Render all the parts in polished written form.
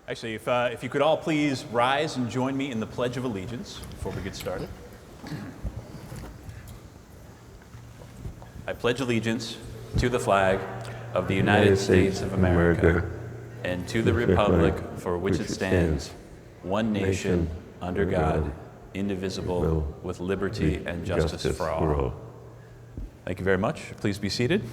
Actually, if you could all please rise and join me in the Pledge of Allegiance before we get started. I pledge allegiance to the flag of the United States of America and to the republic for which it stands, one nation, under God, indivisible, with liberty and justice for all. Thank you very much. Please be seated.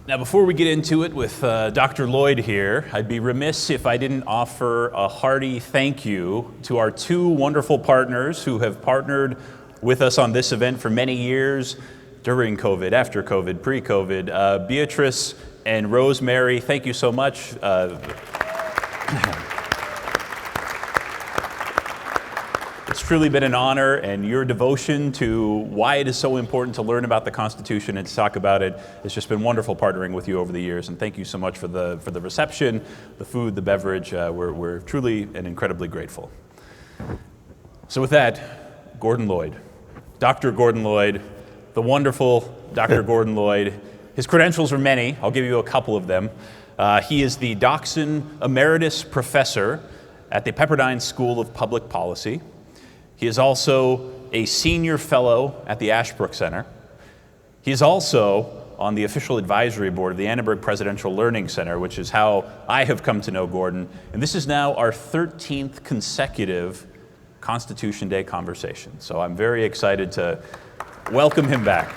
Now, before we get into it with Dr. Lloyd here, I'd be remiss if I didn't offer a hearty thank you to our two wonderful partners who have partnered with us on this event for many years, during COVID, after COVID, pre-COVID. Beatrice and Rosemary, thank you so much. It's truly been an honor, and your devotion to why it is so important to learn about the Constitution and to talk about it. It's just been wonderful partnering with you over the years, and thank you so much for the reception, the food, the beverage. We're truly and incredibly grateful. So with that, Gordon Lloyd, Dr. Gordon Lloyd, the wonderful Dr. Gordon Lloyd. His credentials are many. I'll give you a couple of them. He is the Dockson Emeritus Professor at the Pepperdine School of Public Policy. He is also a senior fellow at the Ashbrook Center. He is also on the official advisory board of the Annenberg Presidential Learning Center, which is how I have come to know Gordon. And this is now our 13th consecutive Constitution Day conversation. So I'm very excited to welcome him back.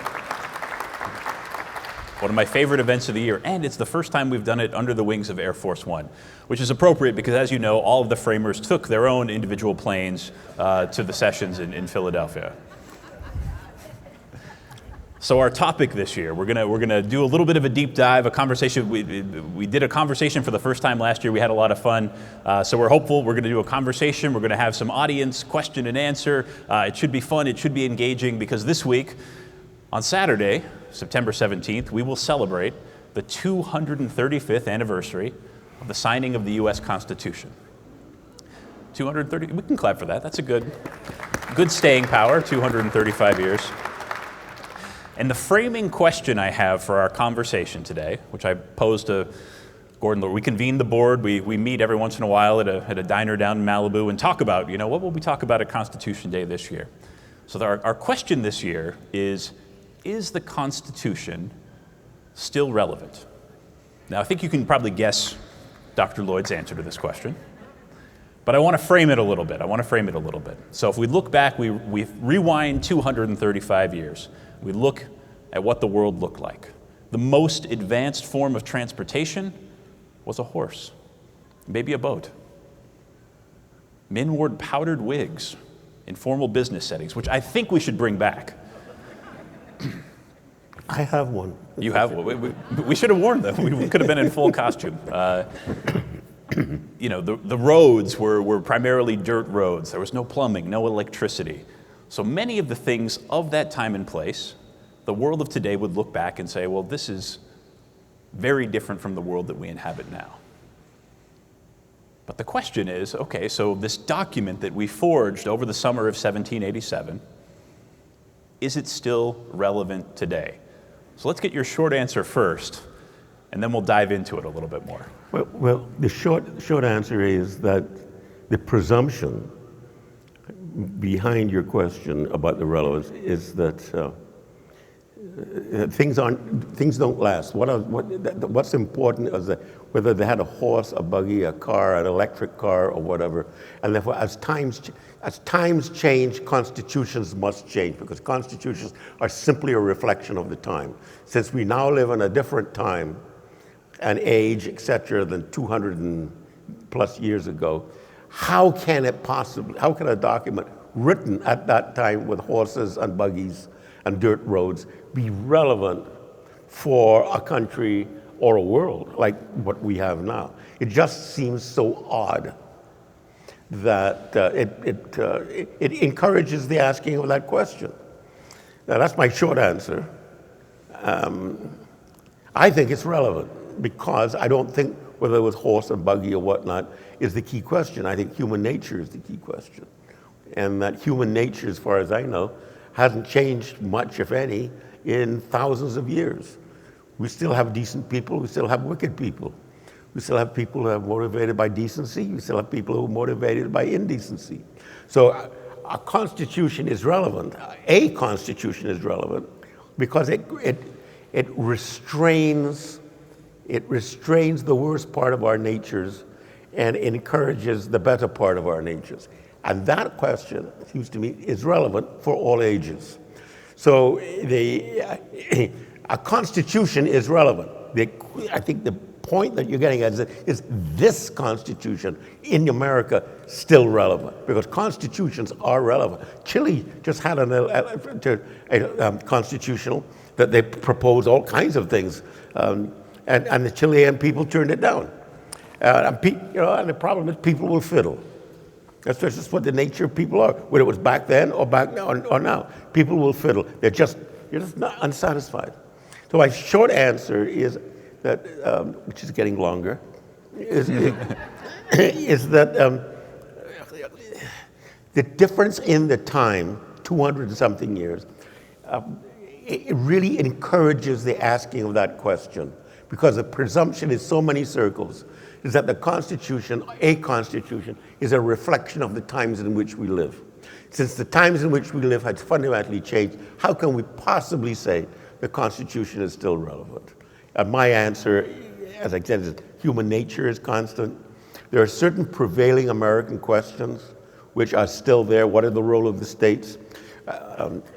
One of my favorite events of the year, and it's the first time we've done it under the wings of Air Force One, which is appropriate because, as you know, all of the framers took their own individual planes to the sessions in Philadelphia. So our topic this year, we're gonna do a little bit of a deep dive, a conversation. We did a conversation for the first time last year. We had a lot of fun. So we're hopeful. We're gonna do a conversation. We're gonna have some audience question and answer. It should be fun. It should be engaging because this week, on Saturday, September 17th, we will celebrate the 235th anniversary of the signing of the U.S. Constitution. 230, we can clap for that. That's a good staying power, 235 years. And the framing question I have for our conversation today, which I posed to Gordon, we convene the board, we meet every once in a while at a diner down in Malibu and talk about, what will we talk about at Constitution Day this year? So our question this year is the Constitution still relevant? Now, I think you can probably guess Dr. Lloyd's answer to this question, but I want to frame it a little bit. So if we look back, we rewind 235 years. We look at what the world looked like. The most advanced form of transportation was a horse, maybe a boat. Men wore powdered wigs in formal business settings, which I think we should bring back. I have one. You have one. We should have worn them. We could have been in full costume. The roads were primarily dirt roads. There was no plumbing, no electricity. So many of the things of that time and place, the world of today would look back and say, well, this is very different from the world that we inhabit now. But the question is, okay, so this document that we forged over the summer of 1787, is it still relevant today? So let's get your short answer first, and then we'll dive into it a little bit more. Well, the short answer is that the presumption behind your question about the relevance is that things don't last. What's important is that whether they had a horse, a buggy, a car, an electric car, or whatever, and therefore as times change, constitutions must change because constitutions are simply a reflection of the time. Since we now live in a different time and age, etc., than 200 and plus years ago, how can a document written at that time with horses and buggies and dirt roads be relevant for a country or a world like what we have now? It just seems so odd that it encourages the asking of that question. Now, that's my short answer. I think it's relevant because I don't think whether it was horse and buggy or whatnot is the key question. I think human nature is the key question. And that human nature, as far as I know, hasn't changed much, if any, in thousands of years. We still have decent people, we still have wicked people. We still have people who are motivated by decency, we still have people who are motivated by indecency. So a constitution is relevant, a constitution is relevant, because it restrains the worst part of our natures and encourages the better part of our natures. And that question, it seems to me, is relevant for all ages. So a constitution is relevant. I think the point that you're getting at is this constitution in America still relevant? Because constitutions are relevant. Chile just had a constitutional that they proposed all kinds of things, and the Chilean people turned it down. And the problem is people will fiddle. That's just what the nature of people are, whether it was back then or now. People will fiddle. You're just not unsatisfied. So my short answer is that, which is getting longer, is that the difference in the time, 200 and something years, it really encourages the asking of that question, because the presumption is so many circles, is that the Constitution, a Constitution, is a reflection of the times in which we live. Since the times in which we live had fundamentally changed, how can we possibly say the Constitution is still relevant? And my answer, as I said, is human nature is constant. There are certain prevailing American questions which are still there. What are the role of the states?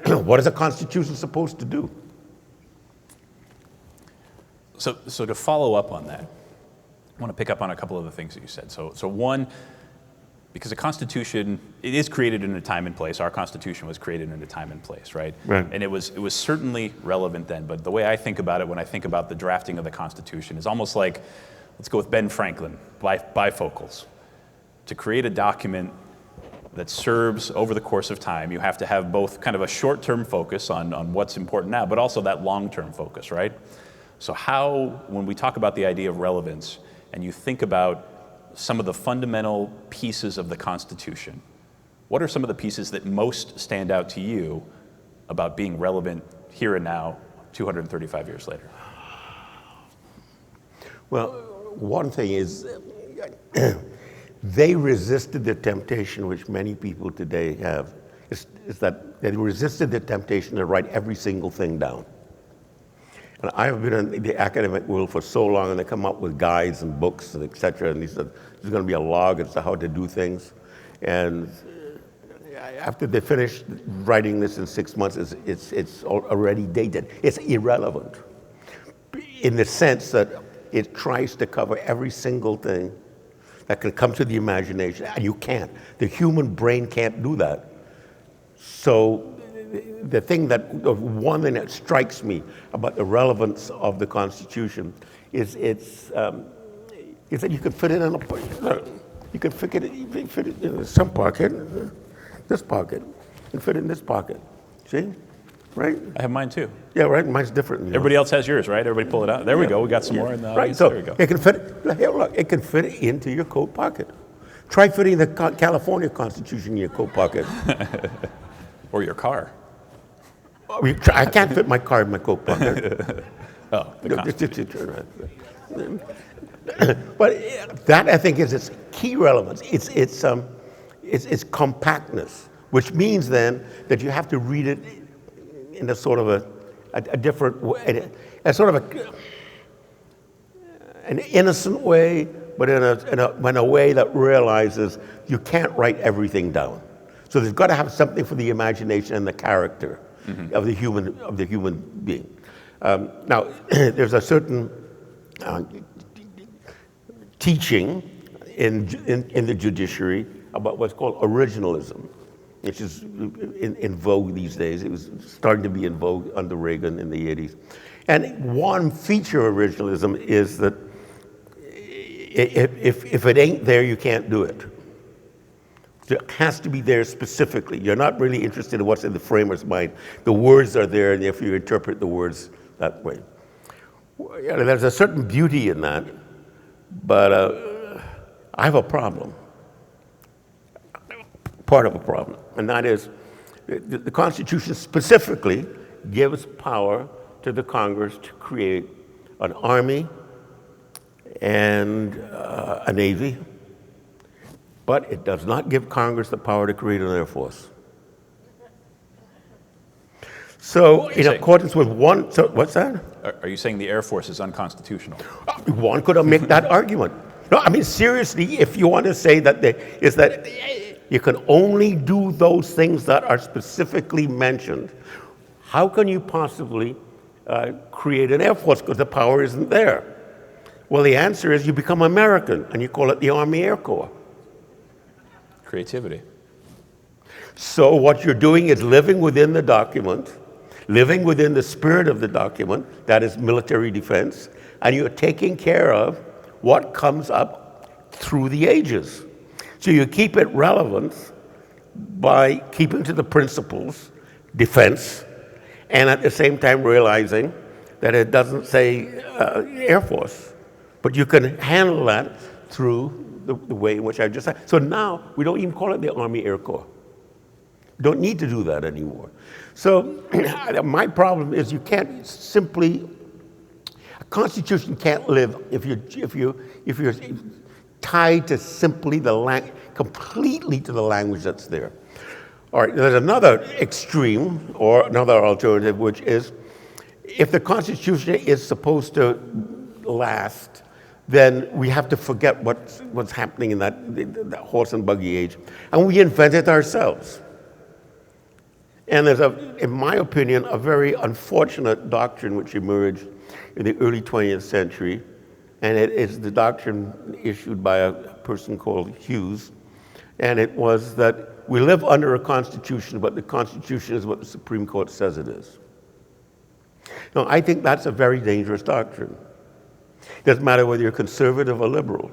What is a Constitution supposed to do? So to follow up on that, I want to pick up on a couple of the things that you said. So one, because a Constitution, it is created in a time and place. Our Constitution was created in a time and place, right? Right. And it was certainly relevant then. But the way I think about it when I think about the drafting of the Constitution is almost like, let's go with Ben Franklin, bifocals. To create a document that serves over the course of time, you have to have both kind of a short-term focus on what's important now, but also that long-term focus, right? So how, when we talk about the idea of relevance, and you think about some of the fundamental pieces of the Constitution, what are some of the pieces that most stand out to you about being relevant here and now, 235 years later? Well, one thing is they resisted the temptation which many people today have, is that they resisted the temptation to write every single thing down. And I've been in the academic world for so long, and they come up with guides and books and et cetera, and they said, there's going to be a log as to how to do things. And after they finish writing this in 6 months, it's already dated. It's irrelevant in the sense that it tries to cover every single thing that can come to the imagination, and you can't. The human brain can't do that. So the one thing that strikes me about the relevance of the Constitution is that you could fit it in you could fit it in some pocket, this pocket, and fit it in this pocket. See, right? I have mine too. Yeah, right. Mine's different. Everybody else has yours, right? Everybody pull it out. There we go. We got some more in the audience. So there we go. it can fit. Here, look, it can fit into your coat pocket. Try fitting the California Constitution in your coat pocket. Or your car. I can't fit my car in my coat pocket. Oh, but that, I think, is its key relevance. It's compactness, which means then that you have to read it in a sort of a different way, an innocent way, but in a way that realizes you can't write everything down. So there's got to have something for the imagination and the character of the human being. Now, there's a certain teaching in the judiciary about what's called originalism, which is in vogue these days. It was starting to be in vogue under Reagan in the 80s. And one feature of originalism is that if it ain't there, you can't do it. It has to be there specifically. You're not really interested in what's in the framer's mind. The words are there, and if you interpret the words that way. There's a certain beauty in that, but I have a problem. Part of a problem, and that is the Constitution specifically gives power to the Congress to create an army and a navy, but it does not give Congress the power to create an Air Force. So, in accordance with one, so what's that? Are you saying the Air Force is unconstitutional? One could make that argument. No, I mean, seriously, if you want to say that you can only do those things that are specifically mentioned, how can you possibly create an Air Force because the power isn't there? Well, the answer is you become American and you call it the Army Air Corps. Creativity. So what you're doing is living within the document, living within the spirit of the document, that is military defense, and you're taking care of what comes up through the ages. So you keep it relevant by keeping to the principles, defense, and at the same time realizing that it doesn't say Air Force, but you can handle that through the way in which I just said. So now we don't even call it the Army Air Corps. Don't need to do that anymore. So my problem is you can't simply, a constitution can't live if you're tied to simply completely to the language that's there. All right, there's another extreme or another alternative, which is if the Constitution is supposed to last, then we have to forget what's happening in that horse and buggy age, and we invent it ourselves. And there's, in my opinion, a very unfortunate doctrine which emerged in the early 20th century, and it is the doctrine issued by a person called Hughes, and it was that we live under a constitution, but the Constitution is what the Supreme Court says it is. Now, I think that's a very dangerous doctrine. It doesn't matter whether you're conservative or liberal,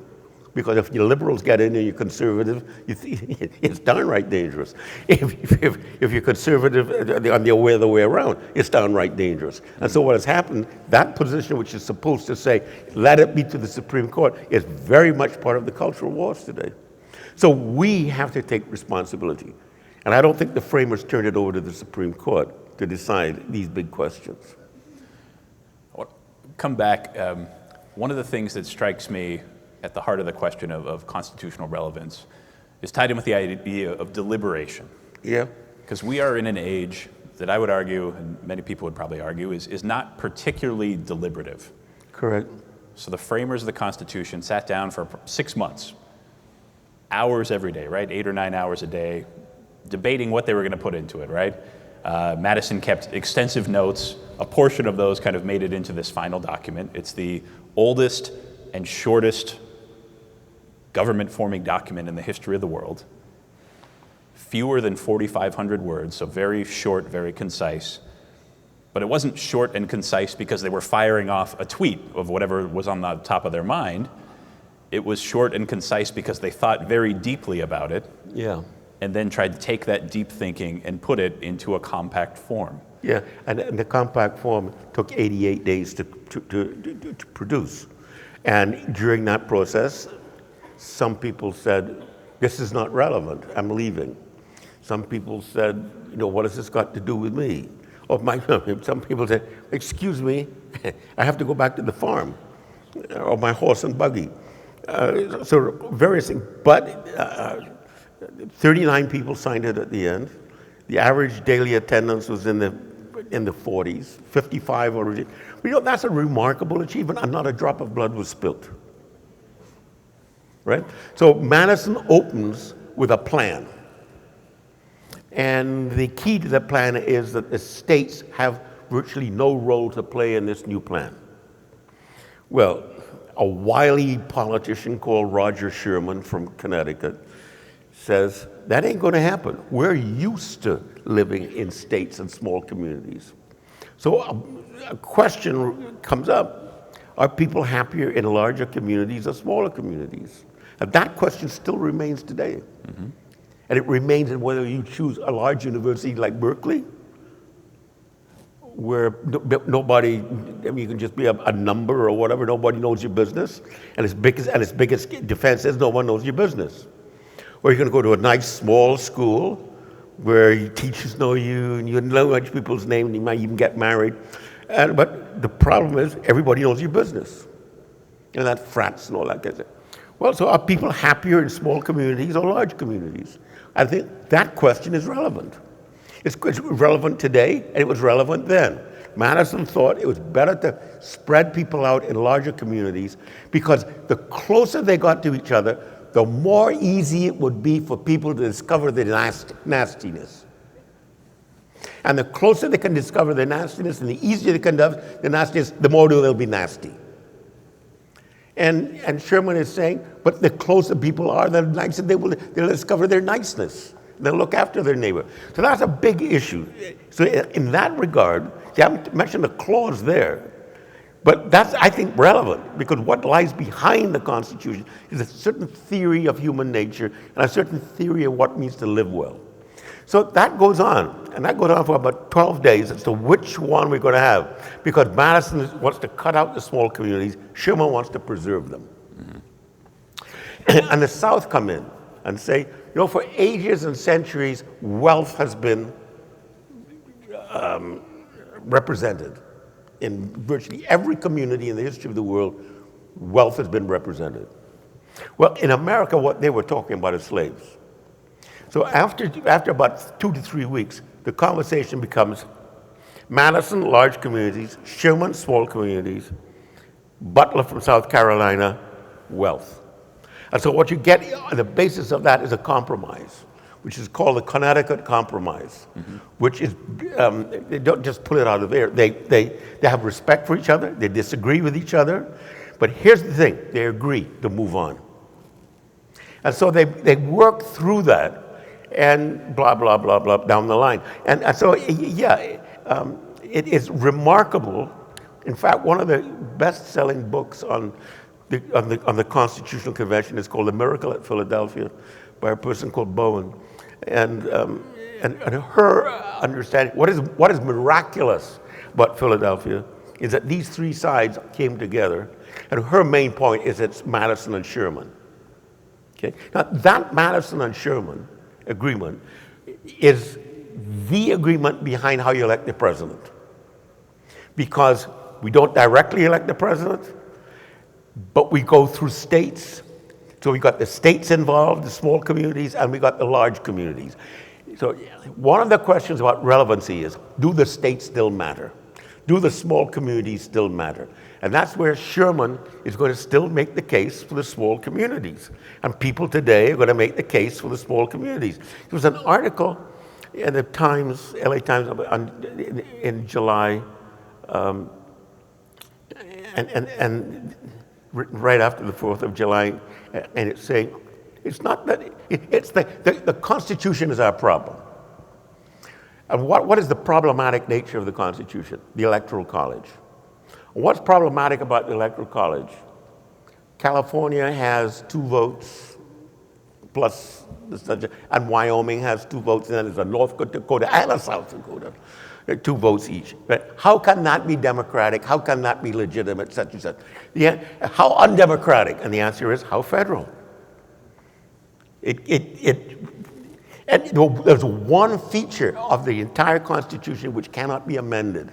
because if your liberals get in and you're conservative, it's downright dangerous. If you're conservative on the other way around, it's downright dangerous. And so what has happened, that position which is supposed to say, let it be to the Supreme Court, is very much part of the cultural wars today. So we have to take responsibility. And I don't think the framers turned it over to the Supreme Court to decide these big questions. Come back. One of the things that strikes me at the heart of the question of constitutional relevance is tied in with the idea of deliberation. Yeah. Because we are in an age that I would argue, and many people would probably argue, is not particularly deliberative. Correct. So the framers of the Constitution sat down for 6 months, hours every day, right? 8 or 9 hours a day, debating what they were going to put into it, right? Madison kept extensive notes. A portion of those kind of made it into this final document. It's the oldest and shortest government-forming document in the history of the world. Fewer than 4,500 words, so very short, very concise. But it wasn't short and concise because they were firing off a tweet of whatever was on the top of their mind. It was short and concise because they thought very deeply about it. Yeah. And then tried to take that deep thinking and put it into a compact form. Yeah, and the compact form took 88 days to produce. And during that process, some people said, this is not relevant, I'm leaving. Some people said, what has this got to do with me? Or some people said, excuse me, I have to go back to the farm, or my horse and buggy. So various things, but 39 people signed it at the end. The average daily attendance was in the 40s, 55 already. That's a remarkable achievement, and not a drop of blood was spilt. Right? So Madison opens with a plan. And the key to the plan is that the states have virtually no role to play in this new plan. Well, a wily politician called Roger Sherman from Connecticut says, that ain't going to happen. We're used to living in states and small communities. So a question comes up, are people happier in larger communities or smaller communities? And that question still remains today. Mm-hmm. And it remains in whether you choose a large university like Berkeley, where nobody, you can just be a number or whatever, nobody knows your business, and its biggest defense is no one knows your business. Or you're going to go to a nice small school where your teachers know you and you know much people's names and you might even get married. But the problem is everybody knows your business. And that frats and all that kind of stuff. Well, so are people happier in small communities or large communities? I think that question is relevant. It's relevant today, and it was relevant then. Madison thought it was better to spread people out in larger communities because the closer they got to each other, the more easy it would be for people to discover their nastiness. And the closer they can discover their nastiness and the easier they can do the nastiness, the more they'll be nasty. And Sherman is saying, but the closer people are, the nicer they'll discover their niceness. They'll look after their neighbor. So that's a big issue. So in that regard, I haven't mentioned a clause there, but that's, I think, relevant because what lies behind the Constitution is a certain theory of human nature and a certain theory of what means to live well. So that goes on, and that goes on for about 12 days as to which one we're going to have, because Madison wants to cut out the small communities, Sherman wants to preserve them. And the South come in and say, for ages and centuries, wealth has been represented. In virtually every community in the history of the world, wealth has been represented. Well, in America, what they were talking about is slaves. So after about 2 to 3 weeks, the conversation becomes Madison, large communities, Sherman, small communities, Butler from South Carolina, wealth. And so what you get on the basis of that is a compromise, which is called the Connecticut Compromise, which is, they don't just pull it out of the air. They have respect for each other, they disagree with each other, but here's the thing, they agree to move on. And so they work through that, and blah, blah, blah, blah, down the line. And so, yeah, it is remarkable. In fact, one of the best-selling books on the Constitutional Convention is called The Miracle at Philadelphia by a person called Bowen. And her understanding, what is miraculous about Philadelphia is that these three sides came together, and her main point is it's Madison and Sherman. Okay? Now, that Madison and Sherman agreement is the agreement behind how you elect the president. Because we don't directly elect the president, but we go through states. So we got the states involved, the small communities, and we got the large communities. So one of the questions about relevancy is, do the states still matter? Do the small communities still matter? And that's where Sherman is going to still make the case for the small communities. And people today are going to make the case for the small communities. There was an article in the Times, LA Times, in July, and written right after the 4th of July, and it's saying, it's not that, it's the Constitution is our problem. And what is the problematic nature of the Constitution? The Electoral College. What's problematic about the Electoral College? California has 2 votes plus, and Wyoming has 2 votes, and then there's a North Dakota and a South Dakota, 2 votes each. Right? How can that be democratic? How can that be legitimate, such and such? How undemocratic? And the answer is, how federal? And there's one feature of the entire Constitution which cannot be amended.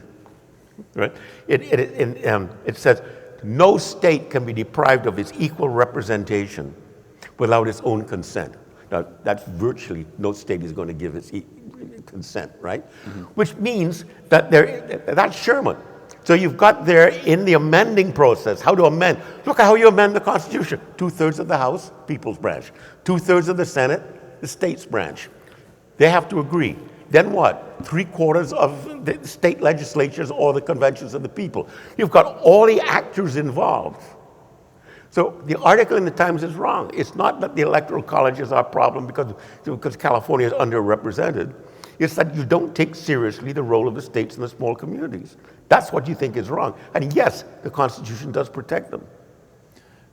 Right? It says no state can be deprived of its equal representation without its own consent. Now, that's virtually no state is going to give its consent, right? Which means that that's Sherman. So you've got there in the amending process, how to amend. Look at how you amend the Constitution. 2/3 of the House, People's Branch. 2/3 of the Senate, the States Branch. They have to agree. Then what? 3/4 of the state legislatures or the conventions of the people. You've got all the actors involved. So the article in the Times is wrong. It's not that the Electoral College is our problem because California is underrepresented. It's that you don't take seriously the role of the states and the small communities. That's what you think is wrong. And yes, the Constitution does protect them.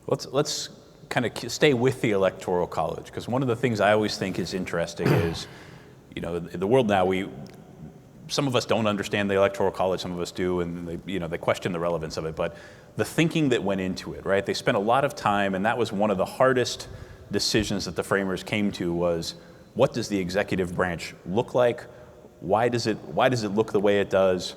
Let's kind of stay with the Electoral College, because one of the things I always think is interesting is, in the world now, some of us don't understand the Electoral College, some of us do, and they question the relevance of it. But the thinking that went into it, right? They spent a lot of time, and that was one of the hardest decisions that the framers came to was, what does the executive branch look like? Why does it look the way it does?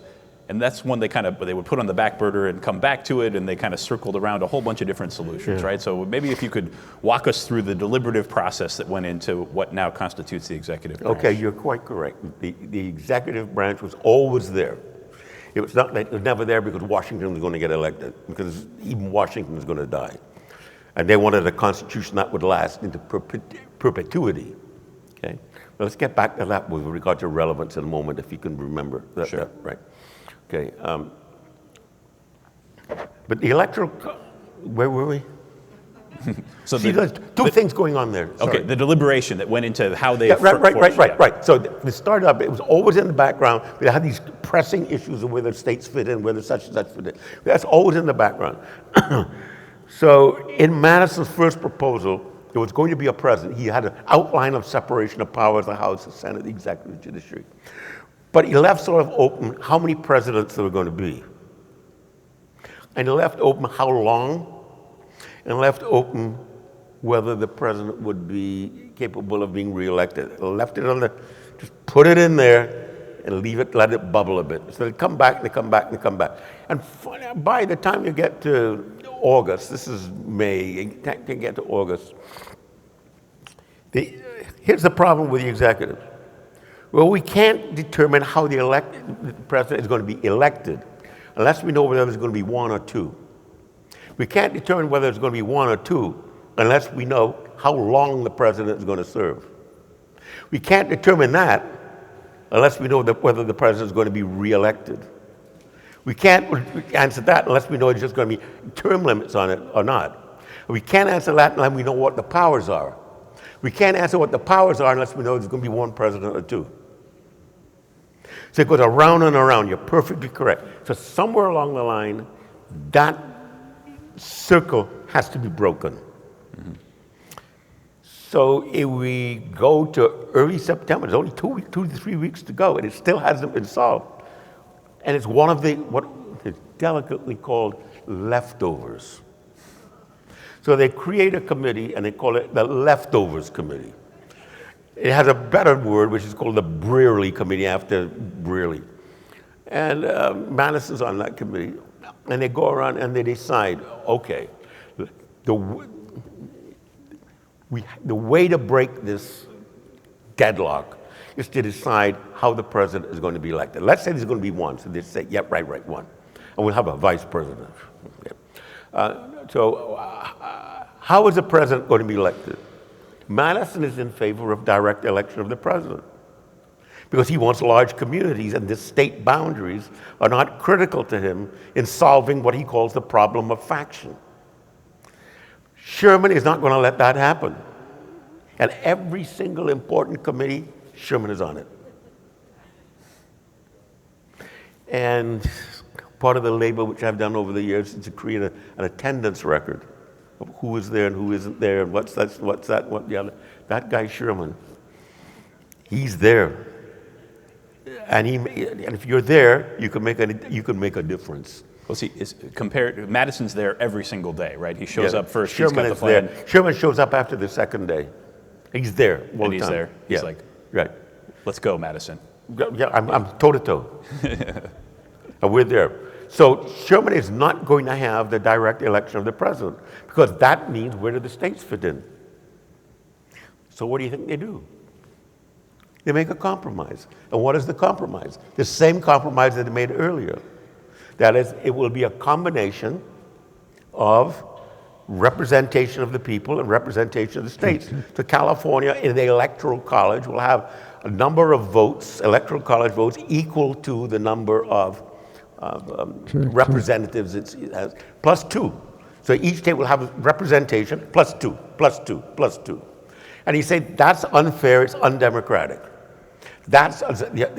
And that's one they would put on the back burner and come back to it, and they kind of circled around a whole bunch of different solutions, right? So maybe if you could walk us through the deliberative process that went into what now constitutes the executive branch. Okay, you're quite correct. The executive branch was always there. It was never there because Washington was going to get elected, because even Washington was going to die. And they wanted a constitution that would last into perpetuity. Okay? Well, let's get back to that with regard to relevance in a moment, if you can remember. Sure. Right. Okay. But the electoral, where were we? So there's two things going on there. Sorry. Okay, the deliberation that went into how they... Right. So the startup, it was always in the background. We had these pressing issues of whether states fit in, whether such and such fit in. That's always in the background. So in Madison's first proposal, there was going to be a president. He had an outline of separation of powers, the House, the Senate, the executive, judiciary. But he left sort of open how many presidents there were going to be. And he left open how long, and left open whether the president would be capable of being reelected. Left it on just put it in there and leave it, let it bubble a bit. So they come back, they come back, they come back. And by the time you get to August, this is May, you can get to August, here's the problem with the executive. Well, we can't determine how the president is going to be elected unless we know whether there's going to be one or two. We can't determine whether it's going to be one or two unless we know how long the president is going to serve. We can't determine that unless we know whether the president is going to be reelected. We can't answer that unless we know there's just going to be term limits on it or not. We can't answer that unless we know what the powers are. We can't answer what the powers are unless we know there's going to be one president or two. So it goes around and around. You're perfectly correct. So somewhere along the line, that circle has to be broken. Mm-hmm. So if we go to early September, there's only 2 to 3 weeks to go, and it still hasn't been solved. And it's one of what is delicately called leftovers. So they create a committee, and they call it the Leftovers Committee. It has a better word, which is called the Brearley Committee, after Brearley. And Madison's on that committee. And they go around and they decide, okay, the way to break this deadlock is to decide how the president is going to be elected. Let's say there's going to be one. So they say, yep, right, one. And we'll have a vice president. Okay. How is the president going to be elected? Madison is in favor of direct election of the president because he wants large communities, and the state boundaries are not critical to him in solving what he calls the problem of faction. Sherman is not going to let that happen. And every single important committee, Sherman is on it. And part of the labor which I've done over the years is to create an attendance record of who is there and who isn't there, and what's that, what the other. That guy Sherman, he's there. And if you're there, you can make a difference. Well, see, Madison's there every single day, right? He shows up first. Sherman he's got the plan. There. Sherman shows up after the second day. He's there all and the he's time. there. He's like, right. Let's go, Madison. Yeah, I'm toe to toe. And we're there. So Sherman is not going to have the direct election of the president because that means where do the states fit in? So what do you think they do? They make a compromise. And what is the compromise? The same compromise that they made earlier. That is, it will be a combination of representation of the people and representation of the states. So California, in the Electoral College, will have a number of votes, Electoral College votes, equal to the number of representatives it has, plus two. So each state will have representation plus two, plus two, plus two. And he said that's unfair, it's undemocratic. That's, the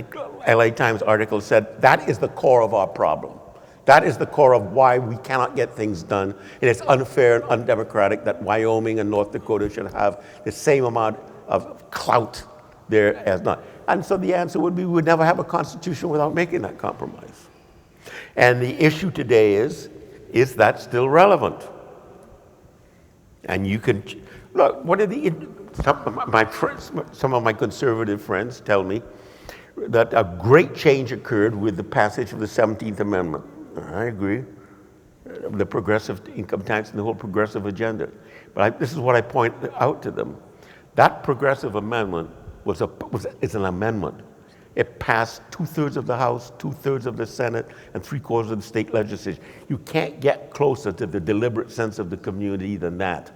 LA Times article said, that is the core of our problem. That is the core of why we cannot get things done. And it's unfair and undemocratic that Wyoming and North Dakota should have the same amount of clout there as not. And so the answer would be we would never have a constitution without making that compromise. And the issue today is that still relevant? And you can, look, what are some of my conservative friends tell me, that a great change occurred with the passage of the 17th Amendment. I agree. The progressive income tax and the whole progressive agenda. But this is what I point out to them. That progressive amendment is an amendment. It passed 2/3 of the House, 2/3 of the Senate, and 3/4 of the state legislature. You can't get closer to the deliberate sense of the community than that.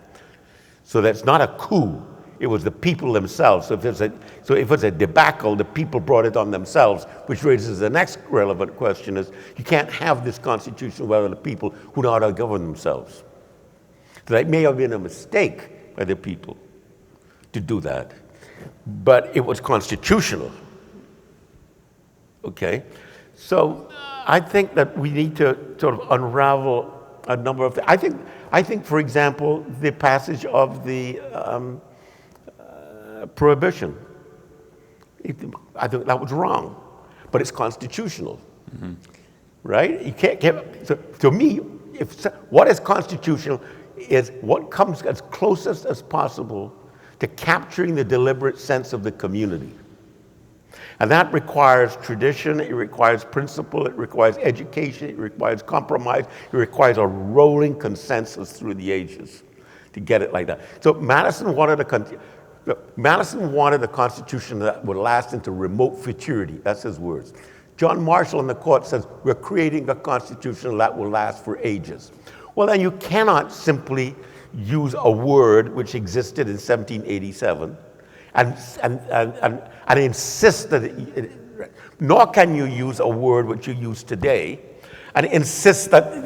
So that's not a coup. It was the people themselves. So if it's a debacle, the people brought it on themselves, which raises the next relevant question is, you can't have this constitution without the people who know how to govern themselves. So that may have been a mistake by the people to do that, but it was constitutional. Okay? So I think that we need to sort of unravel a number of things. I think, for example, the passage of the prohibition, I think that was wrong, but it's constitutional, right? You can't get, so to me, what is constitutional is what comes as closest as possible to capturing the deliberate sense of the community. And that requires tradition, it requires principle, it requires education, it requires compromise, it requires a rolling consensus through the ages to get it like that. So Madison wanted a constitution that would last into remote futurity. That's his words. John Marshall in the court says, we're creating a constitution that will last for ages. Well, then you cannot simply use a word which existed in 1787 and insist that nor can you use a word which you use today and insist that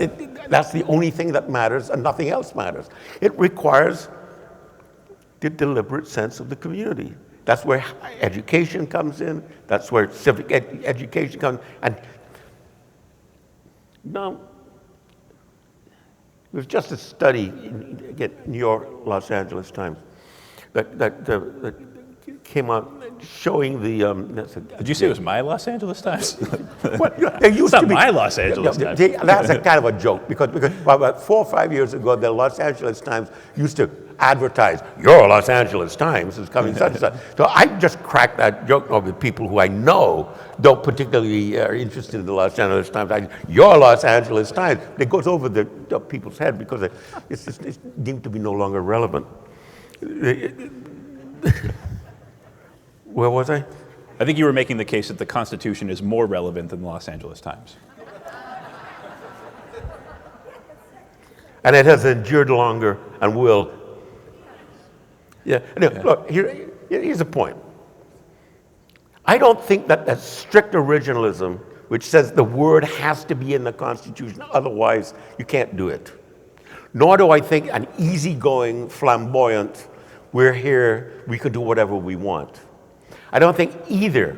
that's the only thing that matters and nothing else matters. It requires the deliberate sense of the community. That's where education comes in, that's where civic education comes in. And now, there was just a study in New York, Los Angeles Times that came out showing the. Did you say it was my Los Angeles Times? Well, there used It's not to be, my Los Angeles Times. That's a kind of a joke because about 4 or 5 years ago, the Los Angeles Times used to advertise, your Los Angeles Times is coming such and such. So I just cracked that joke with people who I know don't particularly are interested in the Los Angeles Times. Your Los Angeles Times. It goes over the people's head because it's deemed to be no longer relevant. Where was I? I think you were making the case that the Constitution is more relevant than the Los Angeles Times. And it has endured longer and will. Yeah. Anyway, look, here's the point. I don't think that strict originalism, which says the word has to be in the Constitution, otherwise you can't do it. Nor do I think an easygoing, flamboyant, we're here, we can do whatever we want. I don't think either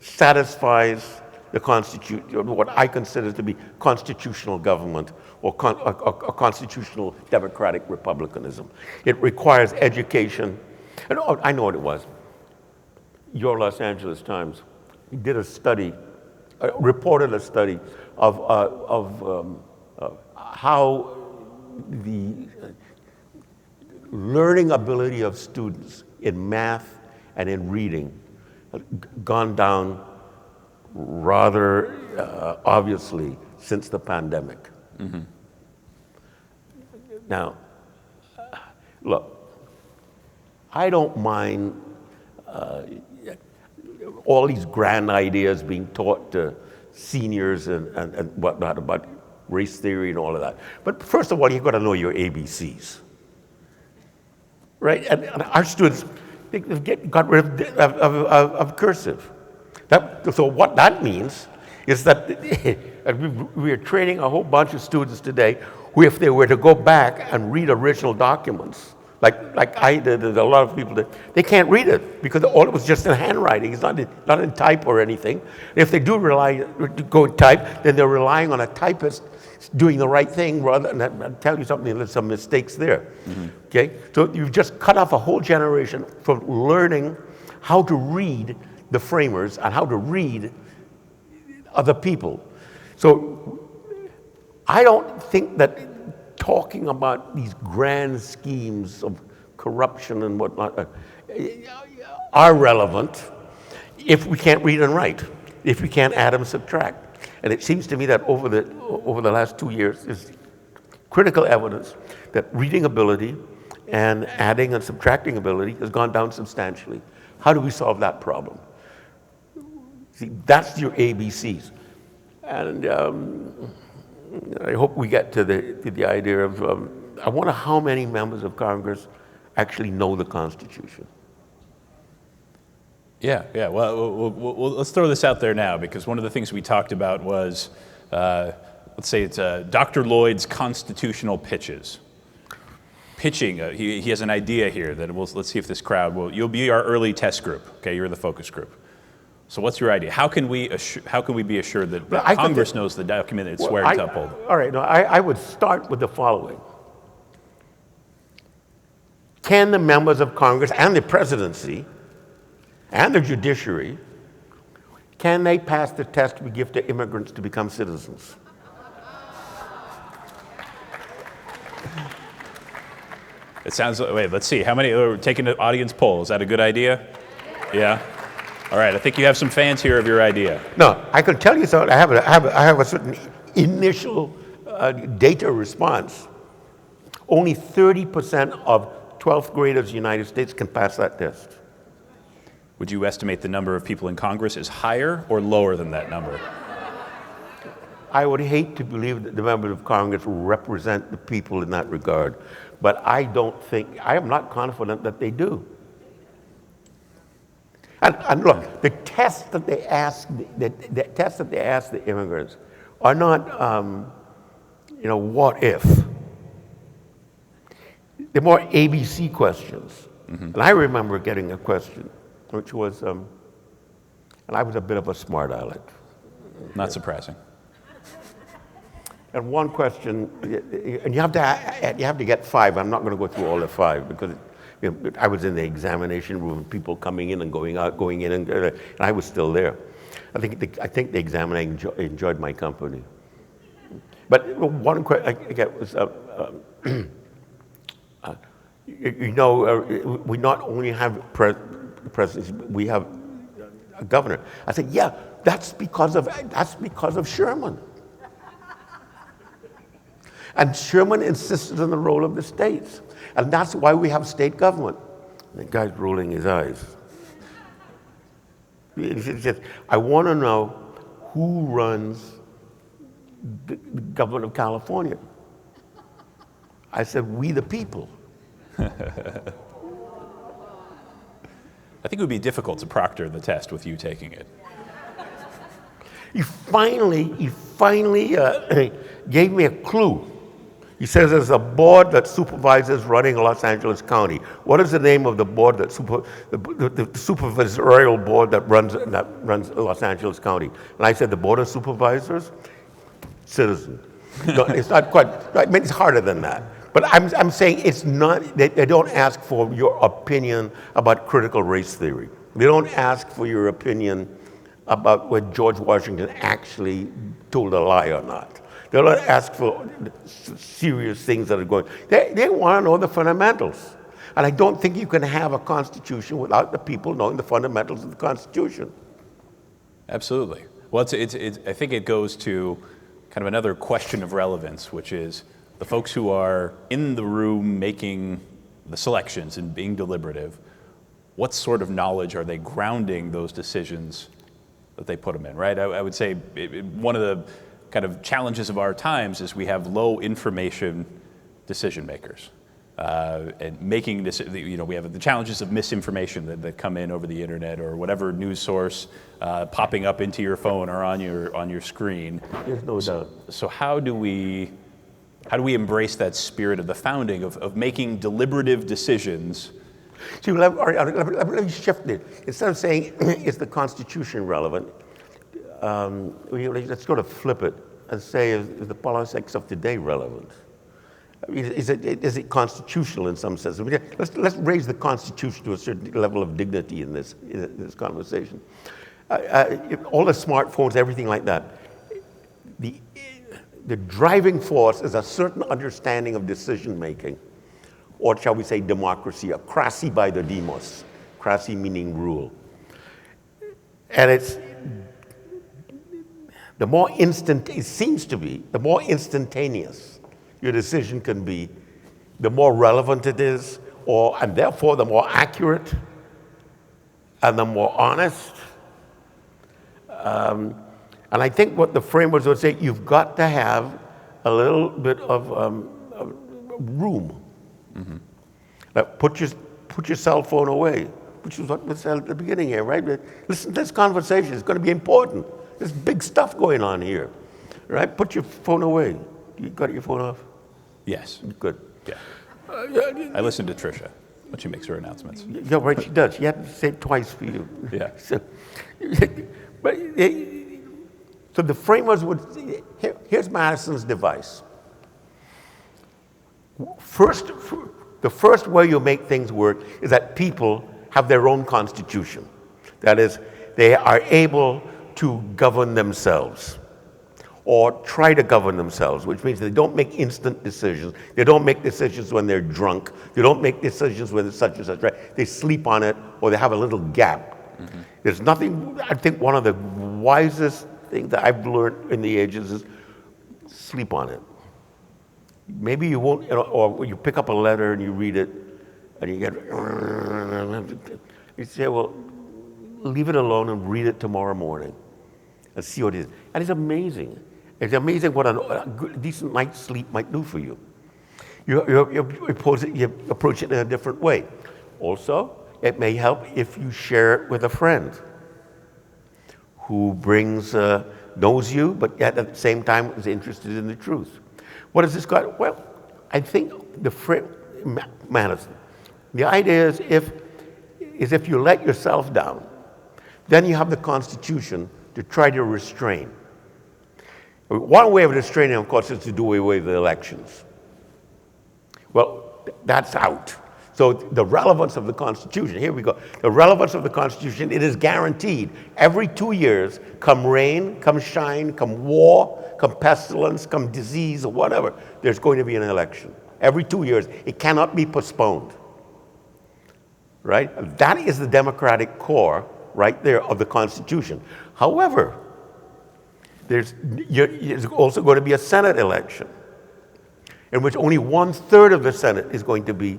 satisfies the Constitution, what I consider to be constitutional government or constitutional democratic republicanism. It requires education. And I know what it was. Your Los Angeles Times did a study, reported a study of how the learning ability of students in math and in reading had gone down rather obviously since the pandemic. Mm-hmm. Now, look, I don't mind all these grand ideas being taught to seniors and whatnot about race theory and all of that. But first of all, you've got to know your ABCs, right? And our students got rid of cursive. So what that means is that we are training a whole bunch of students today who, if they were to go back and read original documents, like I did, and a lot of people did, they can't read it because all it was just in handwriting. It's not in type or anything. If they do go in type, then they're relying on a typist doing the right thing rather than, I'll tell you something, there's some mistakes there. Mm-hmm. Okay? So you've just cut off a whole generation from learning how to read the framers and how to read other people. So I don't think that talking about these grand schemes of corruption and whatnot are relevant if we can't read and write, if we can't add and subtract. And it seems to me that over the last 2 years, there's critical evidence that reading ability and adding and subtracting ability has gone down substantially. How do we solve that problem? See, that's your ABCs. And I hope we get to the idea of, I wonder how many members of Congress actually know the Constitution. Yeah. Well, let's throw this out there now, because one of the things we talked about was, let's say it's Dr. Lloyd's constitutional pitches. Pitching, he has an idea here that let's see if this crowd you'll be our early test group. Okay, you're the focus group. So what's your idea? How can we be assured that Congress knows the document it's swearing to uphold? All right, no, I would start with the following. Can the members of Congress and the presidency and the judiciary, can they pass the test we give to immigrants to become citizens? It sounds like, wait, let's see. How many are taking an audience poll? Is that a good idea? Yeah? All right, I think you have some fans here of your idea. No, I can tell you something. I have a certain initial data response. Only 30% of 12th graders in the United States can pass that test. Would you estimate the number of people in Congress is higher or lower than that number? I would hate to believe that the members of Congress represent the people in that regard, but I am not confident that they do. And look, the tests that they ask, the immigrants are not, what if? They're more ABC questions. Mm-hmm. And I remember getting a question, which was, and I was a bit of a smart aleck. Not surprising. And one question, and you have to get 5. I'm not going to go through all the 5 because I was in the examination room, people coming in and going out, and I was still there. I think the examiner enjoyed my company. But one question I get was, we not only have presidents, we have a governor. I said, yeah, that's because of Sherman. And Sherman insisted on the role of the states. And that's why we have state government. The guy's rolling his eyes. He says, I want to know who runs the government of California. I said, we the people. I think it would be difficult to proctor the test with you taking it. He finally gave me a clue. He says there's a board that supervises running Los Angeles County. What is the name of the board the supervisorial board that runs Los Angeles County? And I said, the Board of Supervisors? Citizen. No, it's not quite, I mean, it's harder than that. But I'm saying it's not, they don't ask for your opinion about critical race theory. They don't ask for your opinion about whether George Washington actually told a lie or not. They don't ask for serious things that are going. They want to know the fundamentals. And I don't think you can have a constitution without the people knowing the fundamentals of the Constitution. Absolutely. Well, I think it goes to kind of another question of relevance, which is the folks who are in the room making the selections and being deliberative, what sort of knowledge are they grounding those decisions that they put them in, right? I would say one of the kind of challenges of our times is we have low information decision makers. And making this, we have the challenges of misinformation that come in over the internet or whatever news source popping up into your phone or on your screen. There's no doubt. So how do we embrace that spirit of the founding of making deliberative decisions? See, let me shift it. Instead of saying, is the Constitution relevant? Let's sort of flip it and say, is the politics of today relevant? Is it constitutional in some sense? Let's raise the Constitution to a certain level of dignity in this conversation. All the smartphones, everything like that. The driving force is a certain understanding of decision making, or shall we say democracy, a crassy by the demos, crassy meaning rule. And it's the more it seems to be, the more instantaneous your decision can be, the more relevant it is, and therefore the more accurate and the more honest. And I think what the framers would say, you've got to have a little bit of room. Mm-hmm. Like put your cell phone away, which is what was said at the beginning here, right? Listen, this conversation is going to be important. There's big stuff going on here, right? Put your phone away. You got your phone off? Yes. Good. Yeah. I listen to Tricia when she makes her announcements. Yeah, right, she does. She had to say it twice for you. Yeah. So the framers would, here's Madison's device. The first way you make things work is that people have their own constitution. That is, they are able to govern themselves or try to govern themselves, which means they don't make instant decisions. They don't make decisions when they're drunk. They don't make decisions when it's such and such, right? They sleep on it or they have a little gap. Mm-hmm. There's nothing, I think one of the wisest things that I've learned in the ages is sleep on it. Maybe you won't, or you pick up a letter and you read it and you get, you say, well, leave it alone and read it tomorrow morning and see what it is. And it's amazing. It's amazing what a decent night's sleep might do for you. You approach it in a different way. Also, it may help if you share it with a friend who knows you, but yet at the same time is interested in the truth. What has this got? Well, I think Madison, the idea is if you let yourself down, then you have the Constitution to try to restrain. One way of restraining, of course, is to do away with the elections. Well, that's out. So the relevance of the Constitution, here we go. The relevance of the Constitution, it is guaranteed. Every 2 years, come rain, come shine, come war, come pestilence, come disease, or whatever, there's going to be an election. Every 2 years. It cannot be postponed. Right? That is the democratic core right there of the Constitution. However, there's also going to be a Senate election in which only 1/3 of the Senate is going to be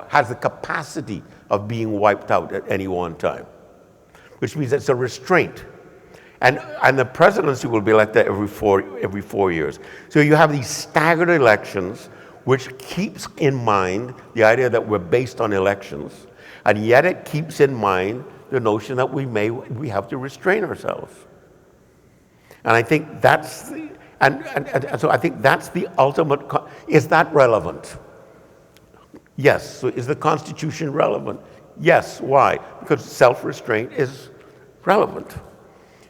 has the capacity of being wiped out at any one time, which means it's a restraint. And the presidency will be elected every four years. So you have these staggered elections, which keeps in mind the idea that we're based on elections, and yet it keeps in mind the notion that we have to restrain ourselves. And I think that's so I think that's the ultimate. Is that relevant? Yes. So is the Constitution relevant? Yes. Why? Because self-restraint is relevant.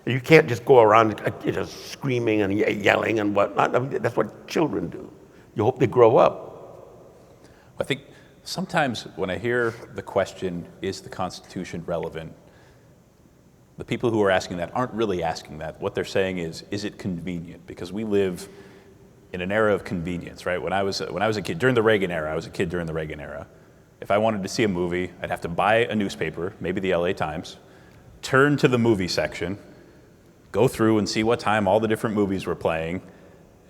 You can't just go around screaming and yelling and whatnot. I mean, that's what children do. You hope they grow up. I think sometimes when I hear the question, is the Constitution relevant? The people who are asking that aren't really asking that. What they're saying is it convenient? Because we live in an era of convenience, right? When I was a kid, during the Reagan era, I was a kid during the Reagan era. If I wanted to see a movie, I'd have to buy a newspaper, maybe the LA Times, turn to the movie section, go through and see what time all the different movies were playing,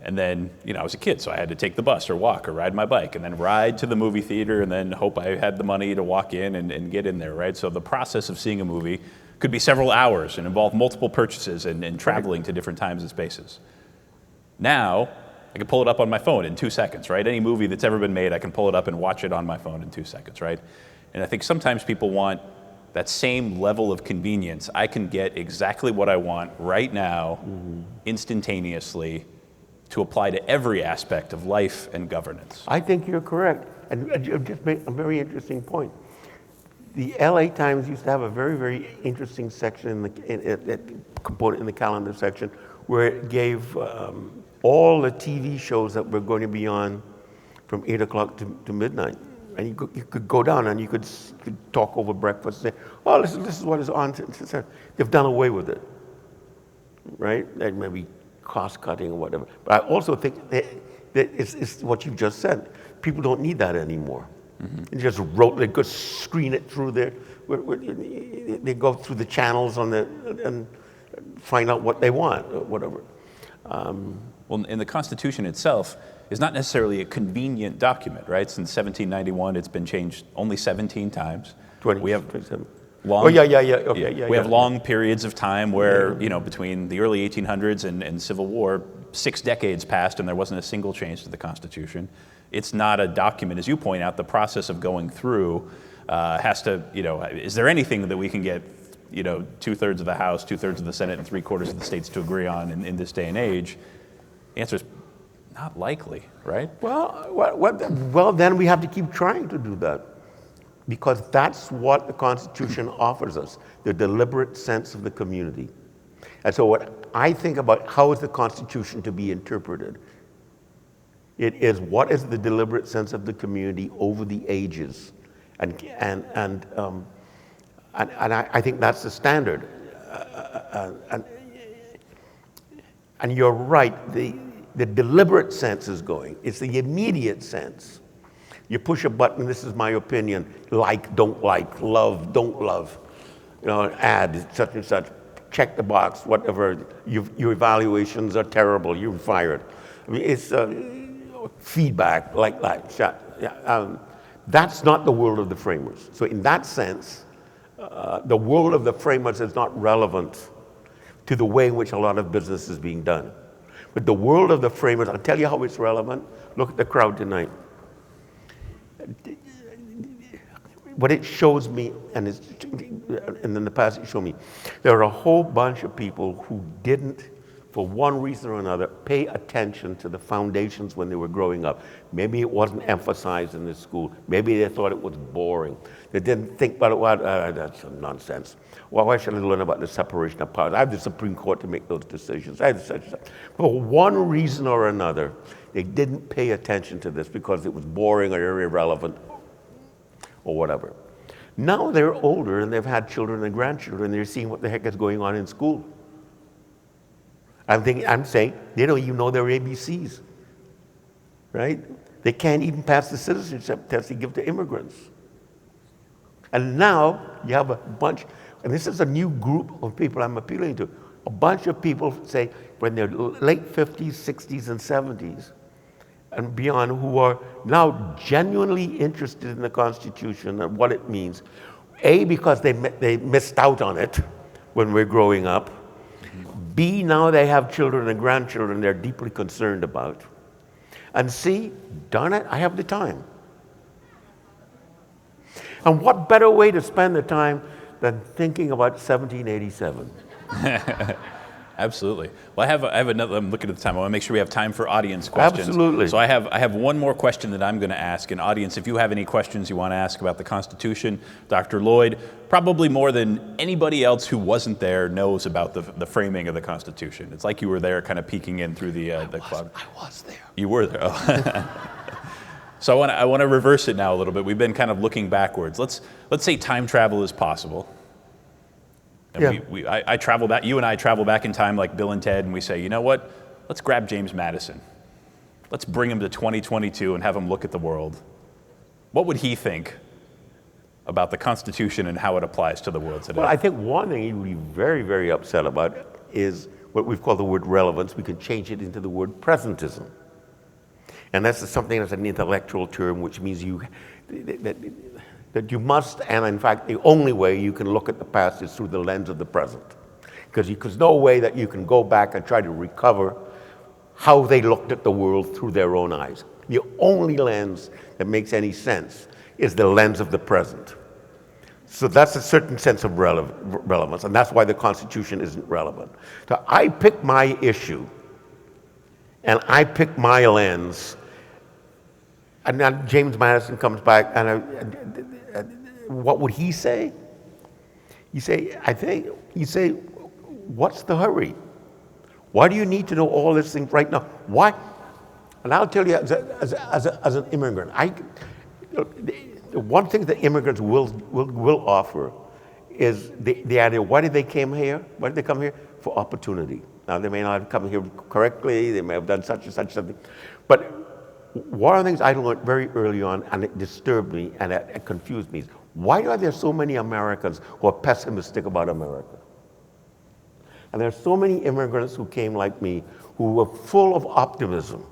and then, I was a kid, so I had to take the bus or walk or ride my bike, and then ride to the movie theater, and then hope I had the money to walk in and get in there, right? So the process of seeing a movie could be several hours and involve multiple purchases and traveling to different times and spaces. Now, I can pull it up on my phone in 2 seconds, right? Any movie that's ever been made, I can pull it up and watch it on my phone in 2 seconds, right? And I think sometimes people want that same level of convenience. I can get exactly what I want right now, instantaneously, to apply to every aspect of life and governance. I think you're correct. And you just made a very interesting point. The LA Times used to have a very, very interesting section, component in the calendar section, where it gave all the TV shows that were going to be on from 8 o'clock to midnight. And you could go down and you could talk over breakfast and say, oh, this is what is on. They've done away with it, right? That may be cost cutting or whatever. But I also think that it's what you just said. People don't need that anymore. They just wrote, they could screen it through they go through the channels and find out what they want, or whatever. Well, in the Constitution itself is not necessarily a convenient document, right? Since 1791, it's been changed only 17 times. We have 27. long, Oh, yeah. Okay, yeah. we have long periods of time where, between the early 1800s and Civil War, 6 decades passed and there wasn't a single change to the Constitution. It's not a document, as you point out. The process of going through has to, is there anything that we can get, 2/3 of the House, 2/3 of the Senate, and 3/4 of the states to agree on in this day and age? The answer is not likely, right? Well, then we have to keep trying to do that, because that's what the Constitution offers us, the deliberate sense of the community. And so what I think about how is the Constitution to be interpreted, it is what is the deliberate sense of the community over the ages, and I think that's the standard. And you're right, the deliberate sense is going. It's the immediate sense. You push a button, this is my opinion, like, don't like, love, don't love, add, such and such, check the box, whatever, your evaluations are terrible, you're fired. I mean, it's feedback, like that. That's not the world of the framers. So in that sense, the world of the framers is not relevant to the way in which a lot of business is being done. But the world of the framers, I'll tell you how it's relevant. Look at the crowd tonight. What it shows me, and in the past it showed me, there are a whole bunch of people who didn't, for one reason or another, pay attention to the foundations when they were growing up. Maybe it wasn't emphasized in the school. Maybe they thought it was boring. They didn't think about it. That's nonsense. Well, why should I learn about the separation of powers? I have the Supreme Court to make those decisions. I have such. For one reason or another, they didn't pay attention to this because it was boring or irrelevant or whatever. Now they're older and they've had children and grandchildren, and they're seeing what the heck is going on in school. I'm saying they don't even know their ABCs, right? They can't even pass the citizenship test they give to immigrants. And now you have a bunch, and this is a new group of people I'm appealing to. A bunch of people, say, when they're late 50s, 60s, and 70s, and beyond, who are now genuinely interested in the Constitution and what it means. A, because they missed out on it when we're growing up. B, now they have children and grandchildren they're deeply concerned about. And C, darn it, I have the time. And what better way to spend the time than thinking about 1787? Absolutely. Well, I have another. I'm looking at the time. I want to make sure we have time for audience questions. Absolutely. So I have one more question that I'm going to ask. And audience, if you have any questions you want to ask about the Constitution, Dr. Lloyd, probably more than anybody else who wasn't there knows about the framing of the Constitution. It's like you were there, kind of peeking in through the cloud. I was there. You were there. Oh. So I want to reverse it now a little bit. We've been kind of looking backwards. Let's say time travel is possible. And yeah. I travel back. You and I travel back in time, like Bill and Ted, and we say, you know what? Let's grab James Madison. Let's bring him to 2022 and have him look at the world. What would he think about the Constitution and how it applies to the world today? Well, I think one thing he would be very, very upset about is what we've called the word relevance. We could change it into the word presentism. And that's something that's an intellectual term, which means that you must, and in fact, the only way you can look at the past is through the lens of the present. Because there's no way that you can go back and try to recover how they looked at the world through their own eyes. The only lens that makes any sense is the lens of the present. So that's a certain sense of relevance, and that's why the Constitution isn't relevant. So I pick my issue, and I pick my lens, and then James Madison comes back, and what would he say? You say, what's the hurry? Why do you need to know all these things right now? Why? And I'll tell you, as an immigrant, the one thing that immigrants will offer is the idea, why did they come here? Why did they come here? For opportunity. Now, they may not have come here correctly, they may have done such and such something, but one of the things I learned very early on, and it disturbed me and it confused me, is why are there so many Americans who are pessimistic about America? And there are so many immigrants who came like me who were full of optimism,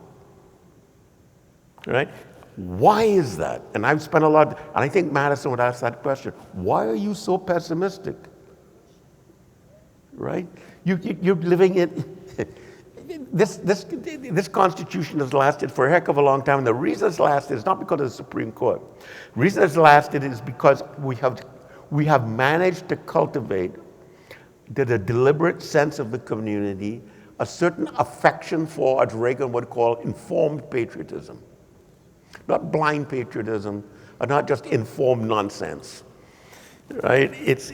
right? Why is that? And I've spent a lot, and I think Madison would ask that question. Why are you so pessimistic? Right? You're living in, this Constitution has lasted for a heck of a long time, and the reason it's lasted is not because of the Supreme Court. The reason it's lasted is because we have managed to cultivate the deliberate sense of the community, a certain affection for, as Reagan would call, informed patriotism. Not blind patriotism, or not just informed nonsense, right? It's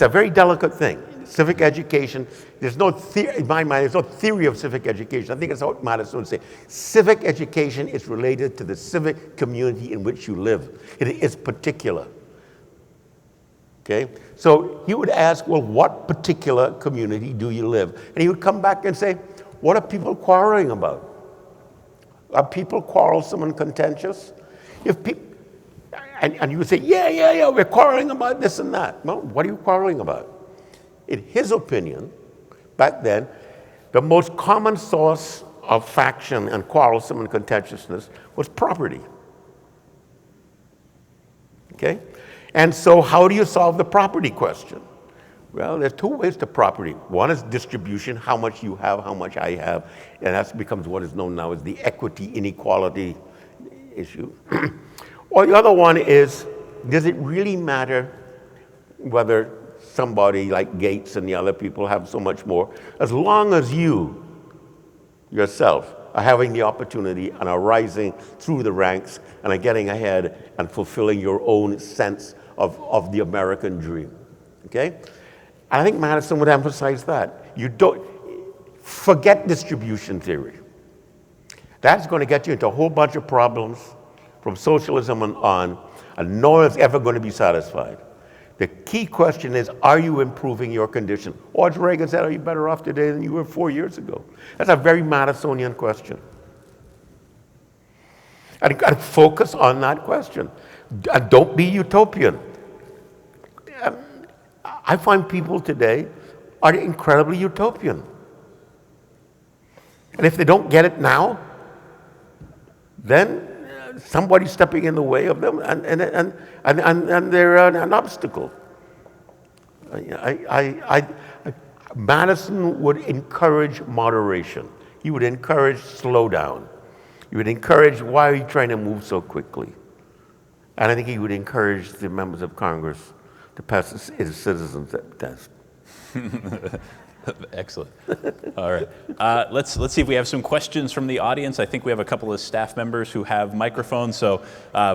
a very delicate thing. Civic education, there's no theory, in my mind, there's no theory of civic education. I think it's what Madison would say. Civic education is related to the civic community in which you live. It is particular. Okay? So he would ask, well, what particular community do you live? And he would come back and say, what are people quarreling about? Are people quarrelsome and contentious? If people, and you would say, yeah, we're quarreling about this and that. Well, what are you quarreling about? In his opinion, back then, the most common source of faction and quarrelsome and contentiousness was property. Okay? And so how do you solve the property question? Well, there's two ways to property. One is distribution, how much you have, how much I have, and that becomes what is known now as the equity inequality issue. Or the other one is, does it really matter whether somebody like Gates and the other people have so much more, as long as you, yourself, are having the opportunity and are rising through the ranks and are getting ahead and fulfilling your own sense of the American dream, okay? I think Madison would emphasize that. You don't, forget distribution theory. That's going to get you into a whole bunch of problems from socialism on, and no one's ever going to be satisfied. The key question is, are you improving your condition? Or as Reagan said, are you better off today than you were 4 years ago? That's a very Madisonian question. And focus on that question. And don't be utopian. I find people today are incredibly utopian. And if they don't get it now, then somebody's stepping in the way of them, and they're an obstacle. Madison would encourage moderation. He would encourage slowdown. He would encourage, why are you trying to move so quickly? And I think he would encourage the members of Congress to pass his citizens test. Excellent. All right. Let's see if we have some questions from the audience. I think we have a couple of staff members who have microphones, so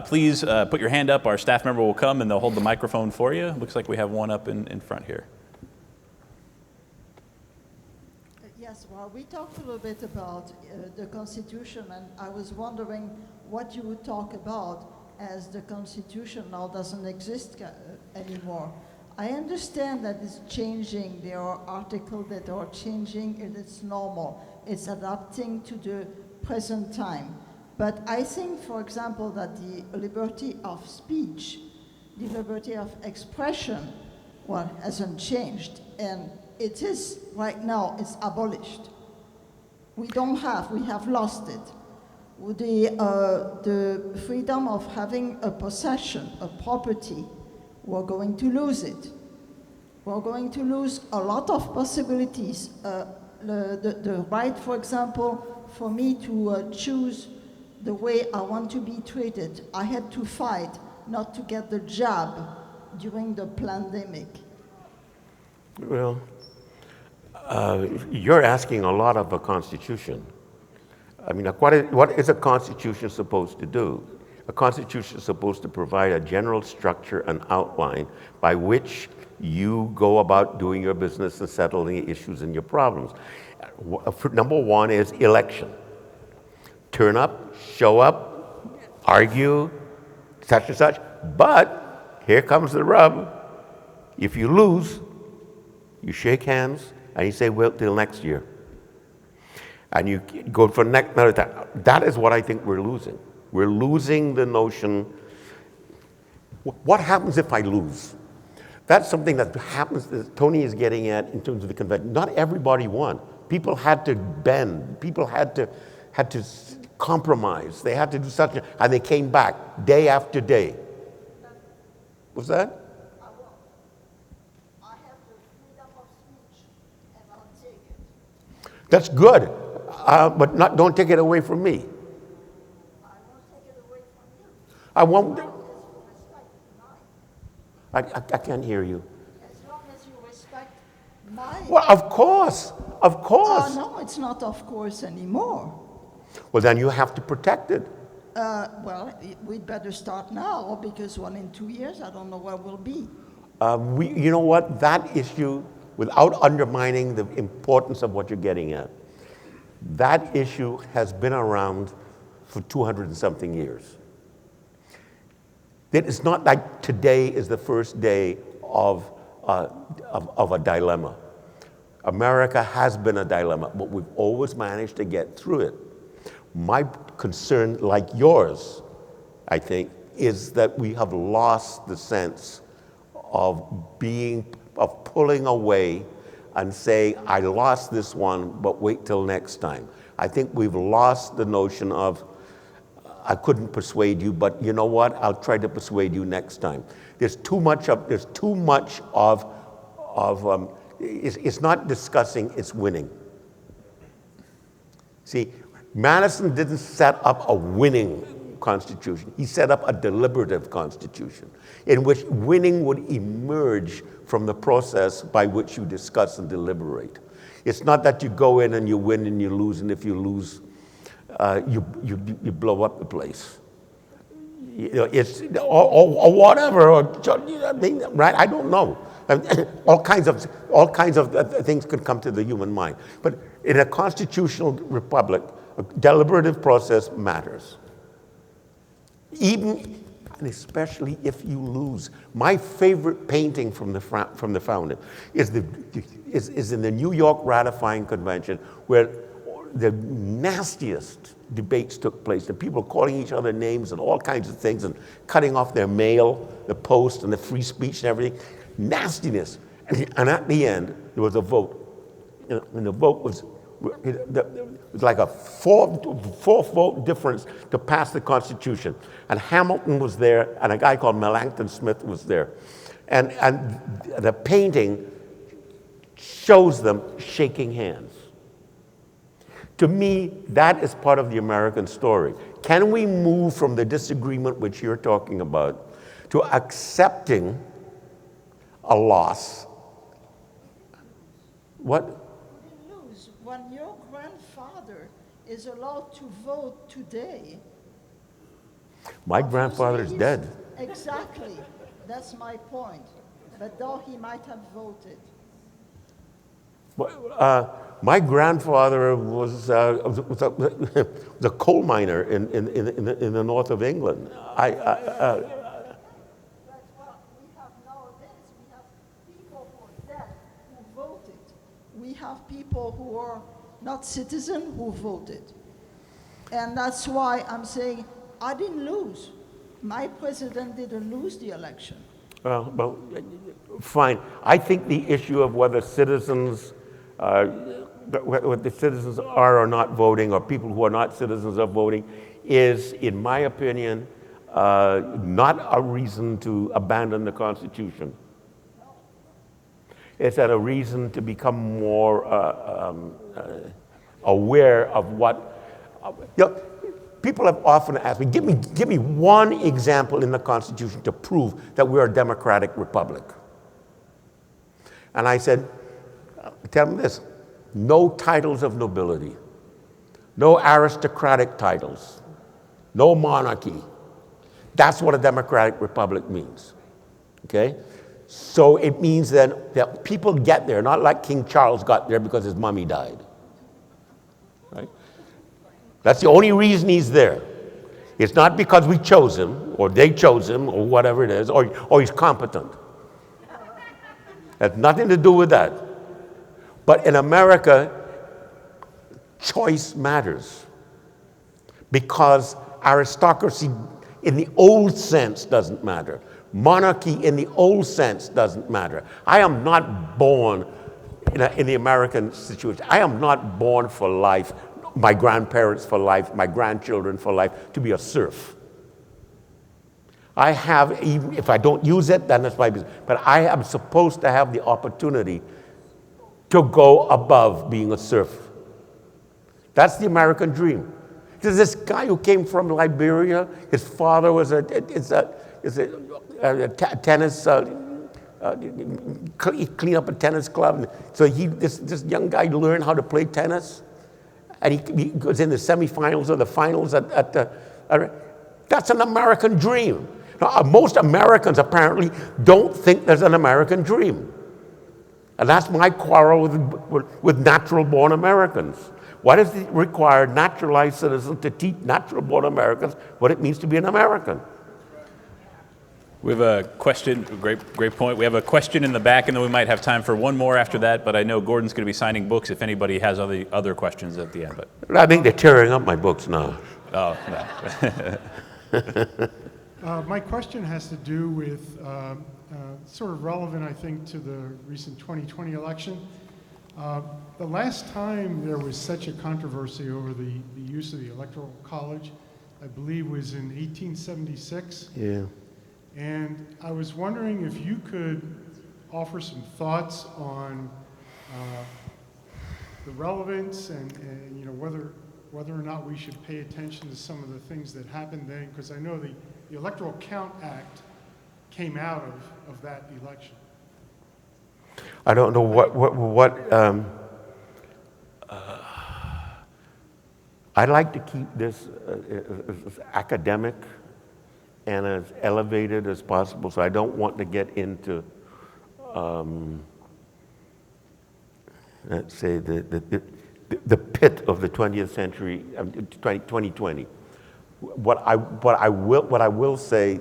please put your hand up. Our staff member will come and they'll hold the microphone for you. Looks like we have one up in front here. Yes, well, we talked a little bit about the Constitution, and I was wondering what you would talk about as the Constitution now doesn't exist anymore. I understand that it's changing. There are articles that are changing, and it's normal. It's adapting to the present time. But I think, for example, that the liberty of speech, the liberty of expression, well, hasn't changed. And it is, right now, it's abolished. We have lost it. The freedom of having a possession, a property, we're going to lose it. We're going to lose a lot of possibilities. The right, for example, for me to choose the way I want to be treated. I had to fight not to get the job during the pandemic. Well, you're asking a lot of a constitution. I mean, what is a constitution supposed to do? A constitution is supposed to provide a general structure and outline by which you go about doing your business and settling the issues and your problems. Number one is election. Turn up, show up, argue, such and such. But here comes the rub. If you lose, you shake hands and you say, well, till next year. And you go for next another time. That is what I think we're losing. We're losing the notion. What happens if I lose? That's something that happens, that Tony is getting at in terms of the convention. Not everybody won. People had to bend. People had to compromise. They had to do such, and they came back day after day. What's that? I have the freedom of speech, and I'll take it. That's good, but don't take it away from me. I won't take it away from you. I won't. As you respect mine. I can't hear you. As long as you respect mine. Well, of course. No, it's not of course anymore. Well, then you have to protect it. Well, we'd better start now, because 1 in 2 years, I don't know where we'll be. You know what? That issue, without undermining the importance of what you're getting at, that issue has been around for 200 and something years. It's not like today is the first day of a dilemma. America has been a dilemma, but we've always managed to get through it. My concern, like yours, I think, is that we have lost the sense of pulling away and saying, I lost this one, but wait till next time. I think we've lost the notion of, I couldn't persuade you, but you know what? I'll try to persuade you next time. There's too much of it's not discussing, it's winning. See, Madison didn't set up a winning constitution. He set up a deliberative constitution in which winning would emerge from the process by which you discuss and deliberate. It's not that you go in and you win and you lose, and if you lose, you blow up the place. You know, it's or whatever, right? I don't know. All kinds of things could come to the human mind. But in a constitutional republic, a deliberative process matters. Even and especially if you lose. My favorite painting from the founding is in the New York Ratifying Convention, where the nastiest debates took place. The people calling each other names and all kinds of things and cutting off their mail, the post and the free speech and everything. Nastiness. And at the end, there was a vote. And the vote was like a four-vote difference to pass the Constitution. And Hamilton was there, and a guy called Melancton Smith was there. And the painting shows them shaking hands. To me, that is part of the American story. Can we move from the disagreement which you're talking about to accepting a loss? What? We lose. When your grandfather is allowed to vote today. My grandfather is dead. Exactly. That's my point. But though he might have voted. My grandfather was a coal miner in the north of England. That's what we have nowadays. We have people who are dead who voted. We have people who are not citizens who voted. And that's why I'm saying I didn't lose. My president didn't lose the election. Well, fine. I think the issue of whether citizens, what the citizens are or not voting, or people who are not citizens are voting, is, in my opinion, not a reason to abandon the Constitution. It's a reason to become more aware of what. People have often asked me, give me one example in the Constitution to prove that we're a democratic republic. And I said, tell them this: no titles of nobility, no aristocratic titles, no monarchy. That's what a democratic republic means, okay? So it means then that people get there, not like King Charles got there because his mummy died, right? That's the only reason he's there. It's not because we chose him, or they chose him, or whatever it is, or he's competent. Has nothing to do with that. But in America, choice matters. Because aristocracy in the old sense doesn't matter. Monarchy in the old sense doesn't matter. I am not born in the American situation. I am not born for life, my grandparents for life, my grandchildren for life, to be a serf. I have, even if I don't use it, then that's my business. But I am supposed to have the opportunity to go above being a serf. That's the American dream. There's this guy who came from Liberia. His father was a tennis, he cleaned up a tennis club. So this young guy learned how to play tennis, and he was in the semifinals or the finals that's an American dream. Now, most Americans apparently don't think there's an American dream. And that's my quarrel with natural-born Americans. Why does it require naturalized citizens to teach natural-born Americans what it means to be an American? We have a question, great point. We have a question in the back, and then we might have time for one more after that, but I know Gordon's going to be signing books if anybody has other questions at the end. But I think they're tearing up my books now. Oh, no. My question has to do with sort of relevant, I think, to the recent 2020 election. The last time there was such a controversy over the use of the Electoral College, I believe, was in 1876. Yeah. And I was wondering if you could offer some thoughts on the relevance and you know, whether or not we should pay attention to some of the things that happened then, because I know the Electoral Count Act came out of that election. I don't know what I'd like to keep this as academic and as elevated as possible, so I don't want to get into, let's say, the pit of the 20th century, 2020. What I will say,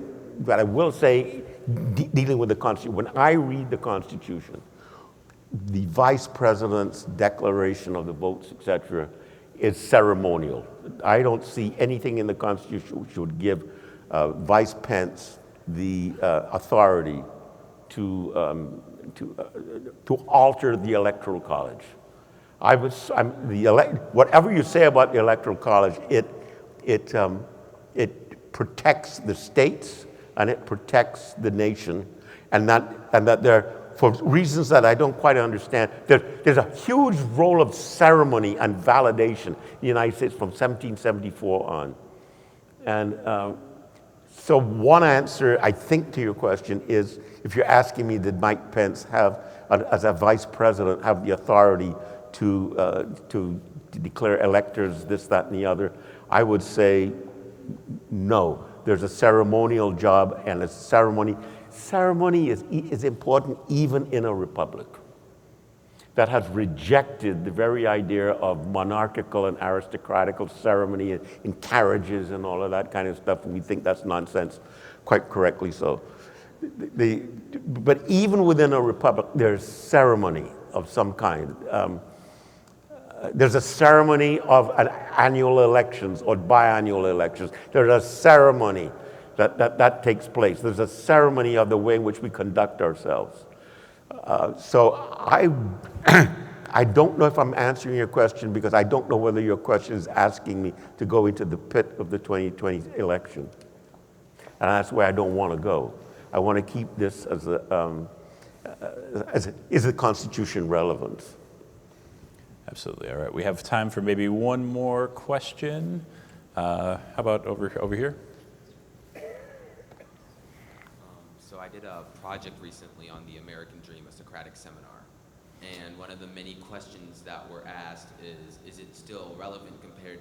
dealing with the Constitution, when I read the Constitution, the Vice President's declaration of the votes, etc., is ceremonial. I don't see anything in the Constitution which would give Vice Pence the authority to alter the Electoral College. Whatever you say about the Electoral College, it protects the states and it protects the nation, and that there, for reasons that I don't quite understand, there's a huge role of ceremony and validation in the United States from 1774 on. And so one answer, I think, to your question is, if you're asking me, did Mike Pence have, as a vice president, have the authority to declare electors this, that, and the other, I would say no. There's a ceremonial job, and a ceremony is important even in a republic that has rejected the very idea of monarchical and aristocratical ceremony in carriages and all of that kind of stuff. And we think that's nonsense, quite correctly so. But even within a republic, there's ceremony of some kind. There's a ceremony of annual elections or biannual elections. There's a ceremony that takes place. There's a ceremony of the way in which we conduct ourselves. So I don't know if I'm answering your question, because I don't know whether your question is asking me to go into the pit of the 2020 election. And that's where I don't want to go. I want to keep this as is the Constitution relevant? Absolutely. All right. We have time for maybe one more question. How about over here? So I did a project recently on the American Dream, a Socratic seminar. And one of the many questions that were asked is it still relevant compared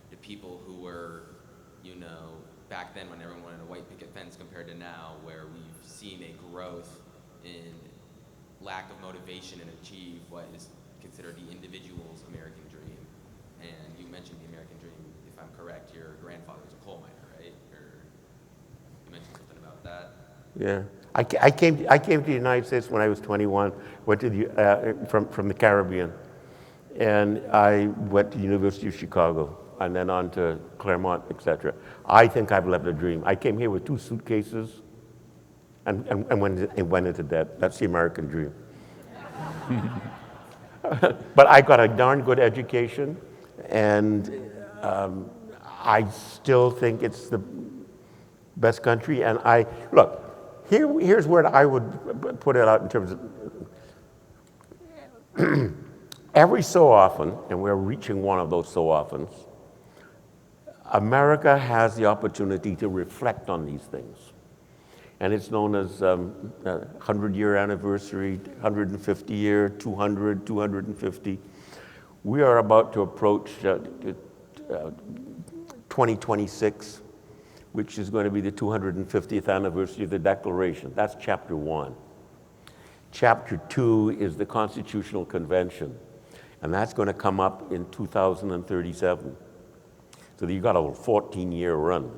to people who were, you know, back then when everyone wanted a white picket fence, compared to now, where we've seen a growth in lack of motivation and achieve what is considered the individual's American dream. And you mentioned the American dream, if I'm correct, your grandfather was a coal miner, right? Or you mentioned something about that. Yeah, I came to the United States when I was 21. Went to from the Caribbean, and I went to the University of Chicago, and then on to Claremont, etc. I think I've lived a dream. I came here with 2 suitcases, and went into debt. That's the American dream. But I got a darn good education, and I still think it's the best country. And here's where I would put it out in terms of every so often, and we're reaching one of those so often, America has the opportunity to reflect on these things. And it's known as 100-year anniversary, 150-year, 200, 250. We are about to approach 2026, which is going to be the 250th anniversary of the Declaration. That's chapter 1. Chapter 2 is the Constitutional Convention, and that's going to come up in 2037. So you've got a 14-year run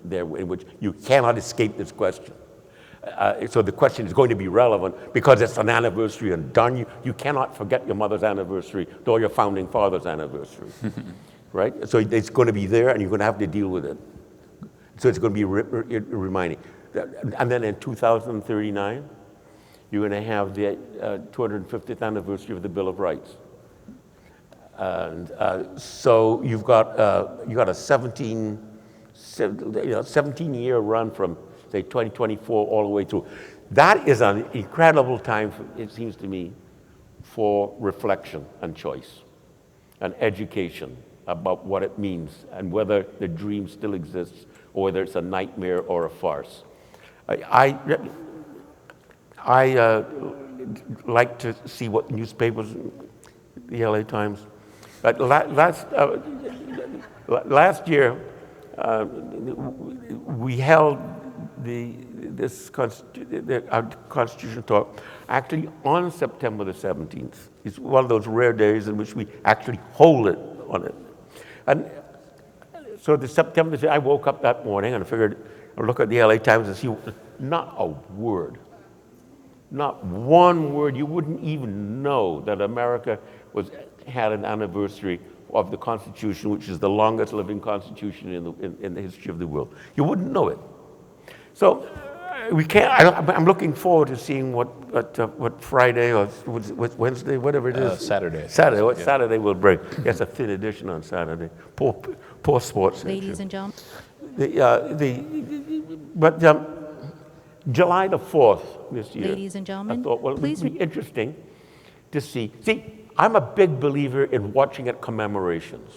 there in which you cannot escape this question. So the question is going to be relevant because it's an anniversary, and darn you cannot forget your mother's anniversary nor your founding father's anniversary, right? So it's going to be there, and you're going to have to deal with it. So it's going to be reminding. And then in 2039, you're going to have the 250th anniversary of the Bill of Rights. And so you've got a 17-year run from, say, 2024 all the way through. That is an incredible time, it seems to me, for reflection and choice and education about what it means and whether the dream still exists or whether it's a nightmare or a farce. I like to see what newspapers, the LA Times. Last year, we held our Constitution talk actually on September the 17th. It's one of those rare days in which we actually hold it on it. And so the September, I woke up that morning and I figured I'd look at the LA Times and see not a word, not one word. You wouldn't even know that America had an anniversary of the Constitution, which is the longest living Constitution in the history of the world. You wouldn't know it. So we can't. I'm looking forward to seeing what Friday or Wednesday, whatever it is. Saturday. Saturday will bring. Yes, a thin edition on Saturday. Poor sports. Ladies and gentlemen. July the 4th this year. Ladies and gentlemen, I thought, well, please. it would be interesting to see. I'm a big believer in watching at commemorations,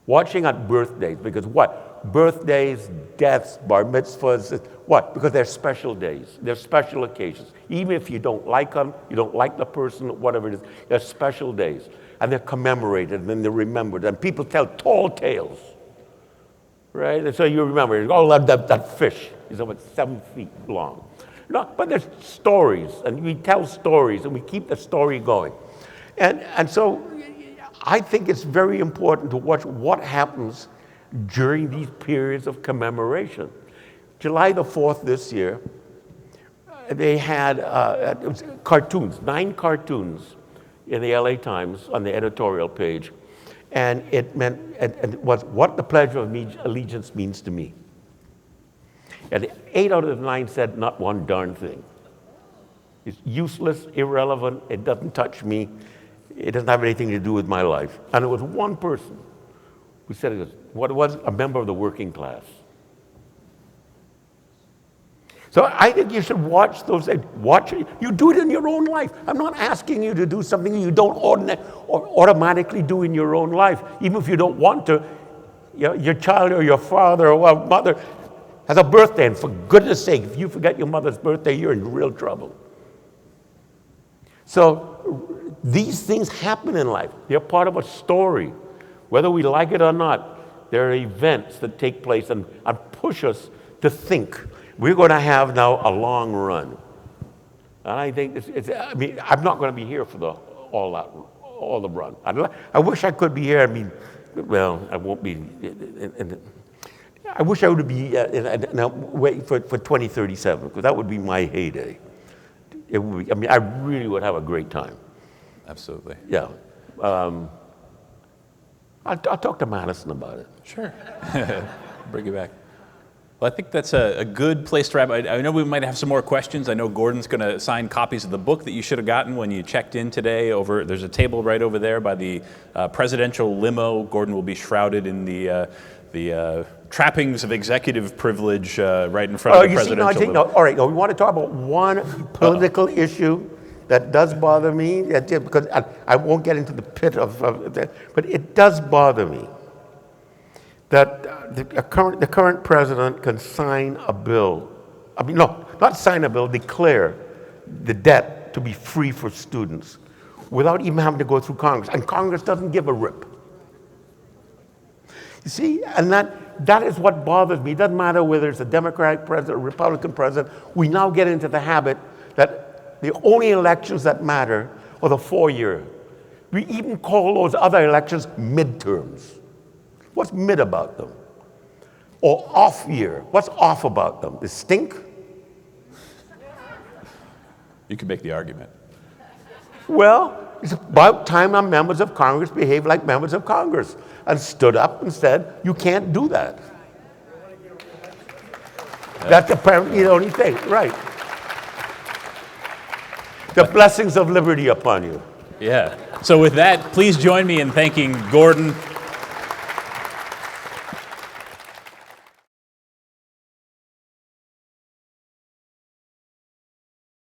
watching at birthdays, because what? Birthdays, deaths, bar mitzvahs, what? Because they're special days, they're special occasions. Even if you don't like them, you don't like the person, whatever it is, they're special days. And they're commemorated, and then they're remembered, and people tell tall tales, right? And so you remember, that fish is about 7 feet long. No, but there's stories, and we tell stories, and we keep the story going. And so I think it's very important to watch what happens during these periods of commemoration. July the 4th this year, they had cartoons, 9 cartoons in the LA Times on the editorial page. And it meant, it was what the Pledge of Allegiance means to me. And 8 out of the 9 said not one darn thing. It's useless, irrelevant, it doesn't touch me. It doesn't have anything to do with my life. And there was one person who said it was, what was a member of the working class. So I think you should watch those. Watch it. You do it in your own life. I'm not asking you to do something you don't automatically do in your own life. Even if you don't want to, your child or your father or mother has a birthday, and for goodness sake, if you forget your mother's birthday, you're in real trouble. So these things happen in life. They're part of a story. Whether we like it or not, there are events that take place and push us to think. We're going to have now a long run. And I think I'm not going to be here for all the run. I wish I could be here. I won't be. I wish I would be wait for 2037, because that would be my heyday. It would be, I really would have a great time. Absolutely. Yeah. I'll talk to Madison about it. Sure. Bring it back. Well, I think that's a good place to wrap. I know we might have some more questions. I know Gordon's going to sign copies of the book that you should have gotten when you checked in today. There's a table right over there by the presidential limo. Gordon will be shrouded in the trappings of executive privilege right in front of the presidential limo. All right, we want to talk about one political issue that does bother me, because I won't get into the pit of that, but it does bother me that the current president can sign a bill. I mean, no, not sign a bill, declare the debt to be free for students without even having to go through Congress. And Congress doesn't give a rip. You see, and that is what bothers me. It doesn't matter whether it's a Democratic president or Republican president. We now get into the habit that the only elections that matter are the 4-year. We even call those other elections midterms. What's mid about them? Or off year. What's off about them? They stink? You can make the argument. Well, it's about time our members of Congress behaved like members of Congress and stood up and said, you can't do that. That's apparently the only thing, right? The blessings of liberty upon you. Yeah. So with that, please join me in thanking Gordon